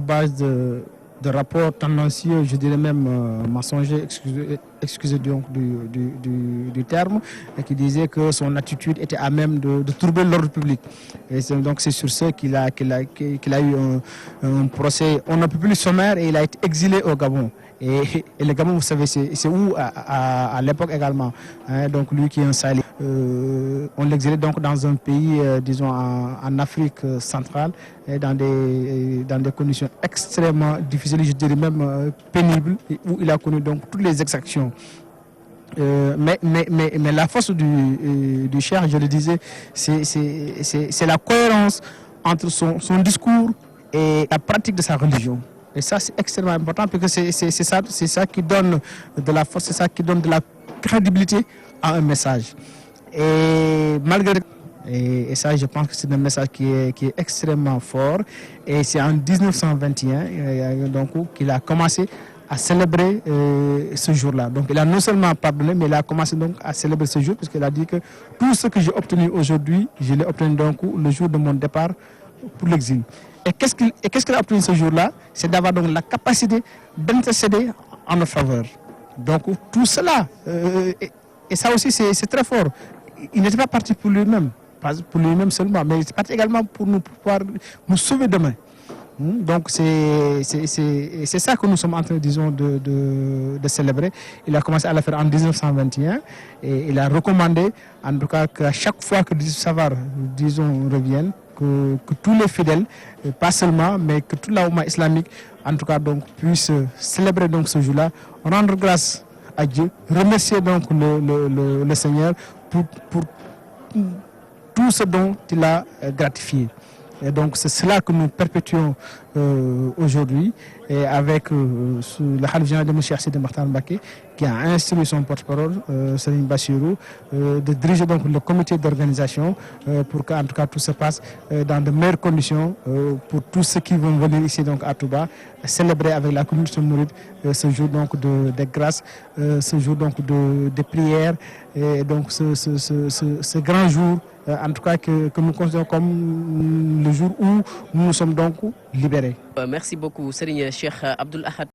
base de rapports tendancieux, je dirais même mensongers, excusez donc du terme, et qui disait que son attitude était à même de troubler l'ordre public. Et donc c'est sur ce qu'il a eu un procès, on n'a plus sommaire, et il a été exilé au Gabon. Et le Gabon, vous savez, c'est où à l'époque également. Hein, donc lui qui est un Sahel. On l'exilait donc dans un pays, disons en Afrique centrale, et dans des conditions extrêmement difficiles, je dirais même pénibles, où il a connu donc toutes les exactions. Mais la force du Cheikh, je le disais, c'est la cohérence entre son discours et la pratique de sa religion. Et ça, c'est extrêmement important parce que c'est ça qui donne de la force, c'est ça qui donne de la crédibilité à un message. Et malgré... Et ça, je pense que c'est un message qui est extrêmement fort. Et c'est en 1921 donc, qu'il a commencé à célébrer ce jour-là. Donc il a non seulement pardonné, mais il a commencé donc à célébrer ce jour, puisqu'il a dit que tout ce que j'ai obtenu aujourd'hui, je l'ai obtenu donc le jour de mon départ pour l'exil. Et qu'est-ce qu'il a obtenu ce jour-là? C'est d'avoir donc la capacité d'intercéder en notre faveur. Donc tout cela, et ça aussi c'est très fort. Il n'était pas parti pour lui-même, pas pour lui-même seulement, mais il est parti également pour pouvoir nous sauver demain. Donc c'est ça que nous sommes en train, disons, de célébrer. Il a commencé à le faire en 1921 et il a recommandé, en tout cas, qu'à chaque fois que le savoir, disons, revienne, que tous les fidèles, pas seulement, mais que toute la Oumma islamique, en tout cas, donc, puisse célébrer donc ce jour-là, rendre grâce à Dieu, remercier donc le Seigneur pour tout ce dont il a gratifié. Et donc c'est cela que nous perpétuons aujourd'hui, et avec le Khalif général de M. Sidi Mokhtar Mbacké, qui a instruit son porte-parole, Serigne Bassirou, de diriger donc le comité d'organisation pour qu'en tout cas tout se passe dans de meilleures conditions pour tous ceux qui vont venir ici donc à Touba, célébrer avec la communauté mouride ce jour donc de grâce, ce jour donc de prière, et donc ce grand jour, en tout cas que nous considérons comme le jour où nous sommes donc libérés. Merci beaucoup Serigne Cheikh Abdoul Ahad